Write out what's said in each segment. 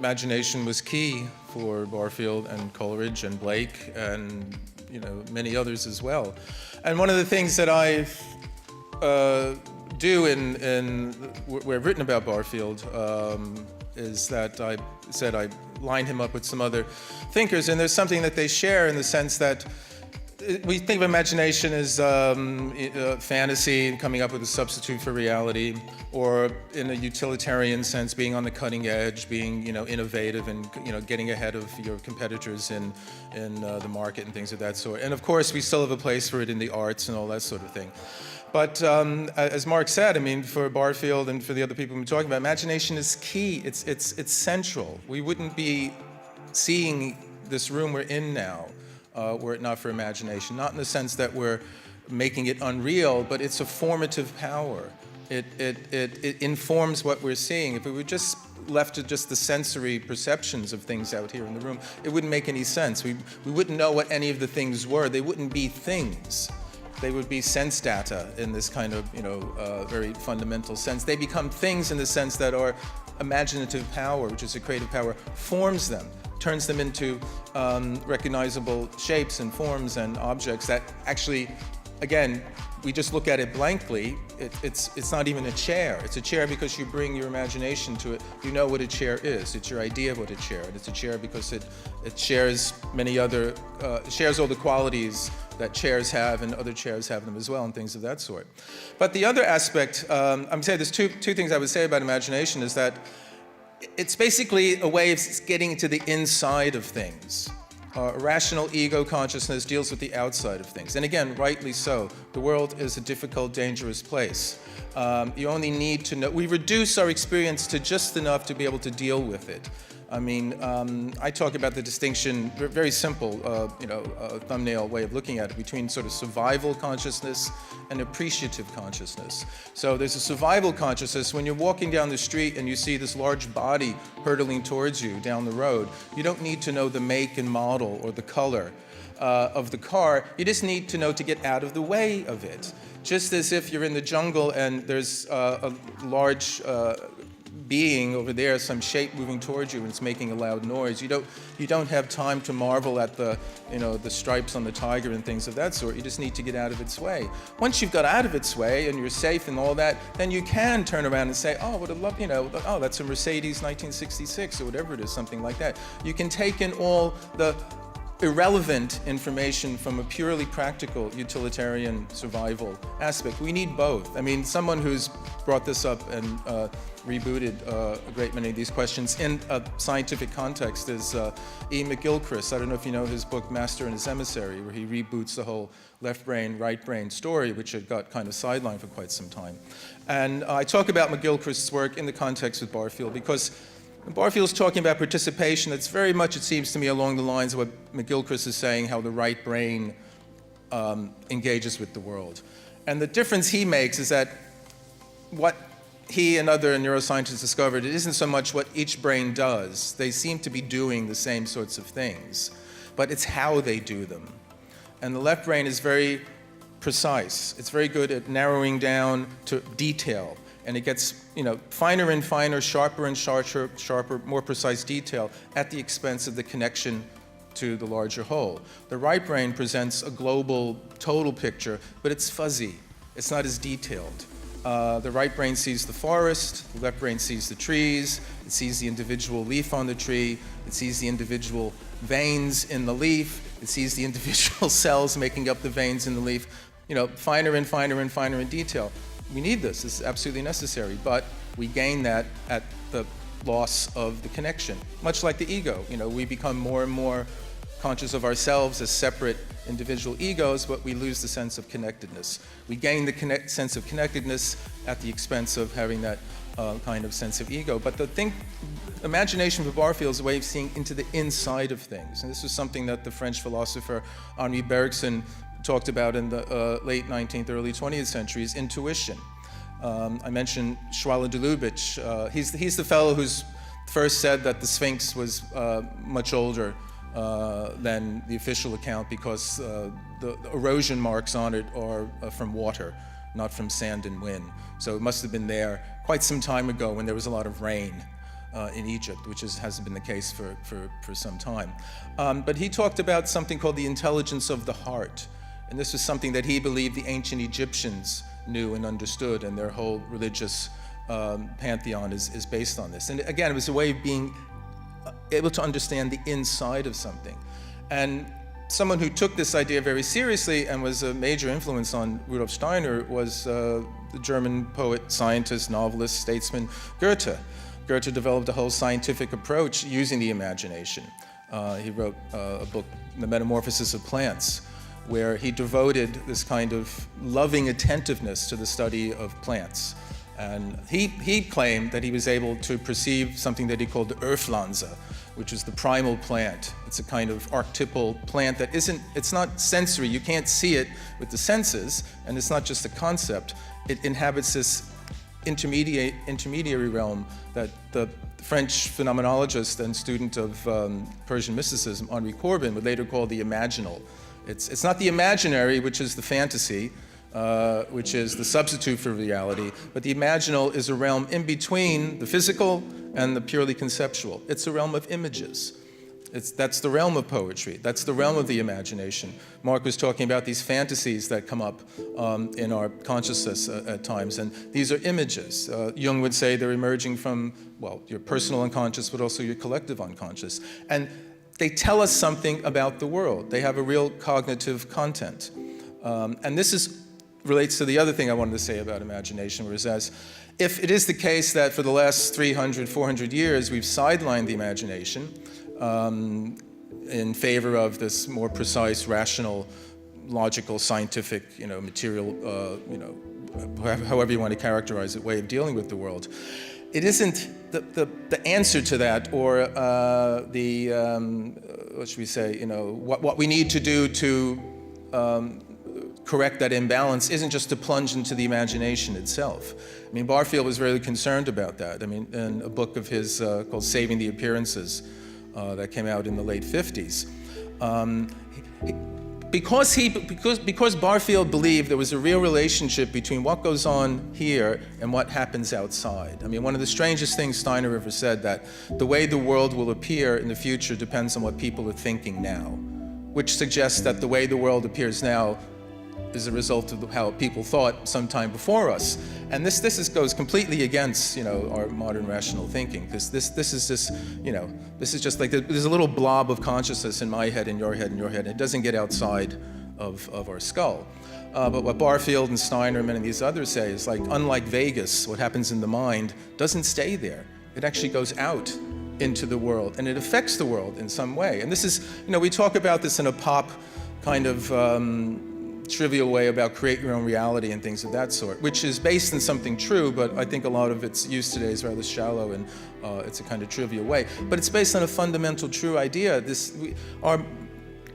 imagination was key for Barfield and Coleridge and Blake and many others as well. And one of the things that I do where I've written about Barfield is that I said I lined him up with some other thinkers, and there's something that they share in the sense that we think of imagination as fantasy and coming up with a substitute for reality, or in a utilitarian sense, being on the cutting edge, being innovative and getting ahead of your competitors in the market and things of that sort. And of course, we still have a place for it in the arts and all that sort of thing. But as Mark said, I mean, for Barfield and for the other people we're talking about, imagination is key. It's central. We wouldn't be seeing this room we're in now were it not for imagination. Not in the sense that we're making it unreal, but it's a formative power. It informs what we're seeing. If we were just left to just the sensory perceptions of things out here in the room, it wouldn't make any sense. We wouldn't know what any of the things were. They wouldn't be things. They would be sense data in this kind of, very fundamental sense. They become things in the sense that our imaginative power, which is a creative power, forms them, turns them into recognizable shapes and forms and objects that actually, again, we just look at it blankly. It's not even a chair. It's a chair because you bring your imagination to it. You know what a chair is. It's your idea of what a chair is. It's a chair because it shares many other, shares all the qualities that chairs have, and other chairs have them as well, and things of that sort. But the other aspect, I'm saying there's two things I would say about imagination, is that it's basically a way of getting to the inside of things. Rational ego consciousness deals with the outside of things. And again, rightly so. The world is a difficult, dangerous place. You only need to know. We reduce our experience to just enough to be able to deal with it. I mean, I talk about the distinction, very simple, thumbnail way of looking at it, between sort of survival consciousness and appreciative consciousness. So there's a survival consciousness. When you're walking down the street and you see this large body hurtling towards you down the road, you don't need to know the make and model or the color of the car. You just need to know to get out of the way of it. Just as if you're in the jungle and there's a large being over there, some shape moving towards you, and it's making a loud noise. You don't have time to marvel at the stripes on the tiger and things of that sort. You just need to get out of its way. Once you've got out of its way and you're safe and all that, then you can turn around and say, oh, what a love, oh, that's a Mercedes 1966 or whatever it is, something like that. You can take in all the irrelevant information from a purely practical utilitarian survival aspect. We need both. I mean, someone who's brought this up and rebooted a great many of these questions in a scientific context is E. McGilchrist. I don't know if you know his book, Master and His Emissary, where he reboots the whole left brain, right brain story, which had got kind of sidelined for quite some time. And I talk about McGilchrist's work in the context with Barfield because Barfield's talking about participation. That's very much, it seems to me, along the lines of what McGilchrist is saying, how the right brain engages with the world. And the difference he makes is that what he and other neuroscientists discovered, it isn't so much what each brain does. They seem to be doing the same sorts of things, but it's how they do them. And the left brain is very precise. It's very good at narrowing down to detail. And it gets, finer and finer, sharper and sharper, more precise detail at the expense of the connection to the larger whole. The right brain presents a global, total picture, but it's fuzzy. It's not as detailed. The right brain sees the forest, the left brain sees the trees, it sees the individual leaf on the tree, it sees the individual veins in the leaf, it sees the individual cells making up the veins in the leaf, finer and finer and finer in detail. We need this. This is absolutely necessary, but we gain that at the loss of the connection. Much like the ego, we become more and more conscious of ourselves as separate individual egos, but we lose the sense of connectedness. We gain the sense of connectedness at the expense of having that kind of sense of ego. But imagination for Barfield is a way of seeing into the inside of things. And this was something that the French philosopher Henri Bergson talked about in the late 19th, early 20th centuries, intuition. I mentioned Schwaller de Lubitsch. He's the fellow who's first said that the Sphinx was much older than the official account because the erosion marks on it are from water, not from sand and wind. So it must have been there quite some time ago when there was a lot of rain. in Egypt, which hasn't been the case for some time. But he talked about something called the intelligence of the heart. And this was something that he believed the ancient Egyptians knew and understood, and their whole religious pantheon is based on this. And again, it was a way of being able to understand the inside of something. And someone who took this idea very seriously and was a major influence on Rudolf Steiner was the German poet, scientist, novelist, statesman Goethe. Goethe developed a whole scientific approach using the imagination. He wrote a book, The Metamorphosis of Plants, where he devoted this kind of loving attentiveness to the study of plants. And he claimed that he was able to perceive something that he called the Urpflanze, which is the primal plant. It's a kind of archetypal plant that it's not sensory, you can't see it with the senses, and it's not just a concept. It inhabits this intermediary realm that the French phenomenologist and student of Persian mysticism, Henri Corbin, would later call the imaginal. It's not the imaginary, which is the fantasy, which is the substitute for reality, but the imaginal is a realm in between the physical and the purely conceptual. It's a realm of images. That's the realm of poetry. That's the realm of the imagination. Mark was talking about these fantasies that come up in our consciousness at times, and these are images. Jung would say they're emerging from, well, your personal unconscious, but also your collective unconscious. And they tell us something about the world. They have a real cognitive content. And this relates to the other thing I wanted to say about imagination, whereas if it is the case that for the last 300, 400 years, we've sidelined the imagination in favor of this more precise, rational, logical, scientific, material, however you want to characterize it, way of dealing with the world. It isn't the answer to that, or what should we say, what we need to do to correct that imbalance isn't just to plunge into the imagination itself. I mean, Barfield was really concerned about that. I mean, in a book of his called Saving the Appearances that came out in the late 50s. Because Barfield believed there was a real relationship between what goes on here and what happens outside. I mean, one of the strangest things Steiner ever said, that the way the world will appear in the future depends on what people are thinking now, which suggests that the way the world appears now is a result of how people thought sometime before us. And this goes completely against, our modern rational thinking. This is just like there's a little blob of consciousness in my head, in your head, in your head. It doesn't get outside of our skull. But what Barfield and Steiner and many of these others say is, like, unlike Vegas, what happens in the mind doesn't stay there. It actually goes out into the world, and it affects the world in some way. And this is, we talk about this in a pop kind of trivial way about create your own reality and things of that sort, which is based in something true, but I think a lot of its use today is rather shallow, and it's a kind of trivial way. But it's based on a fundamental true idea. Our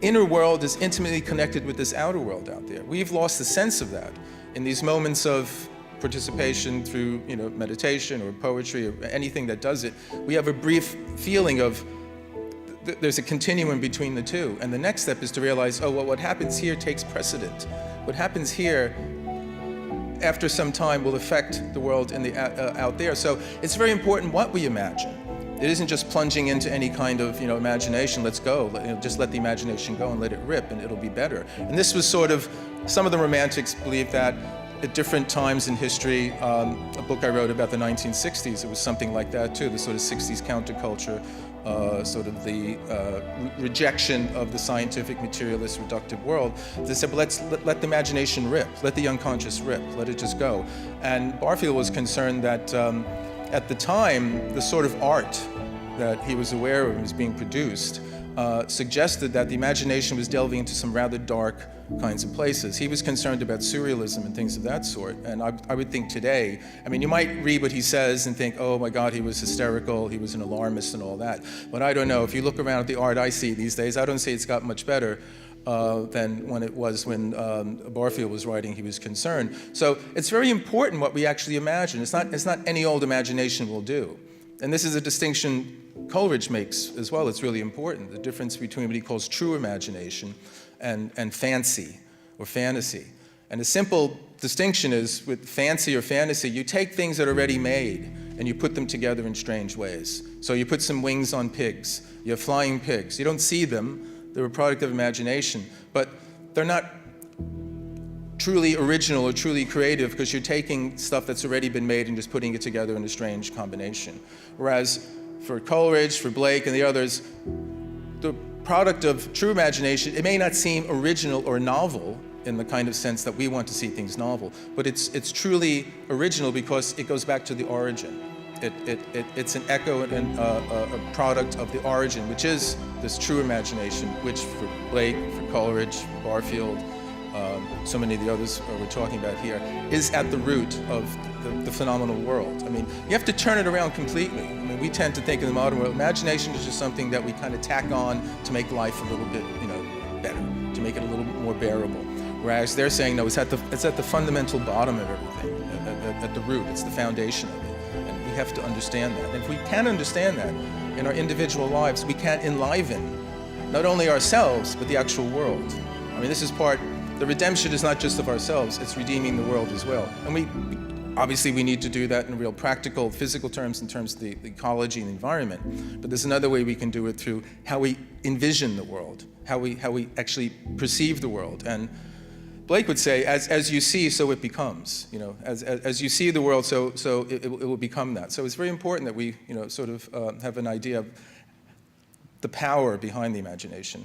inner world is intimately connected with this outer world out there. We've lost the sense of that in these moments of participation through, meditation or poetry or anything that does it. We have a brief feeling of there's a continuum between the two. And the next step is to realize, what happens here takes precedent. What happens here, after some time, will affect the world in the out there. So it's very important what we imagine. It isn't just plunging into any kind of, imagination, let's go. Just let the imagination go and let it rip, and it'll be better. And this was sort of, some of the romantics believed that at different times in history. A book I wrote about the 1960s, it was something like that too, the sort of 60s counterculture, sort of the rejection of the scientific, materialist, reductive world. They said, well, let the imagination rip, let the unconscious rip, let it just go. And Barfield was concerned that at the time, the sort of art that he was aware of was being produced suggested that the imagination was delving into some rather dark kinds of places. He was concerned about surrealism and things of that sort. And I would think today, you might read what he says and think, oh my God, he was hysterical, he was an alarmist and all that. But I don't know. If you look around at the art I see these days, I don't say it's got much better than when it was when Barfield was writing he was concerned. So it's very important what we actually imagine. It's not any old imagination will do. And this is a distinction Coleridge makes as well. It's really important, the difference between what he calls true imagination and fancy or fantasy. And a simple distinction is, with fancy or fantasy, you take things that are already made and you put them together in strange ways. So you put some wings on pigs. You have flying pigs. You don't see them. They're a product of imagination. But they're not truly original or truly creative because you're taking stuff that's already been made and just putting it together in a strange combination. Whereas for Coleridge, for Blake, and the others, the product of true imagination, it may not seem original or novel in the kind of sense that we want to see things novel, but it's truly original because it goes back to the origin. It's an echo and a product of the origin, which is this true imagination, which for Blake, for Coleridge, for Barfield, so many of the others we're talking about here, is at the root of the phenomenal world. I mean, you have to turn it around completely. I mean, we tend to think in the modern world, imagination is just something that we kind of tack on to make life a little bit, better, to make it a little bit more bearable. Whereas they're saying, no, it's at the fundamental bottom of everything, at the root. It's the foundation of it. And we have to understand that. And if we can understand that in our individual lives, we can enliven not only ourselves, but the actual world. I mean, this is the redemption is not just of ourselves, it's redeeming the world as well. And obviously we need to do that in real practical, physical terms, in terms of the ecology and the environment. But there's another way we can do it through how we envision the world, how we actually perceive the world. And Blake would say, as you see, so it becomes. As you see the world, so it will become that. So it's very important that we, sort of have an idea of the power behind the imagination.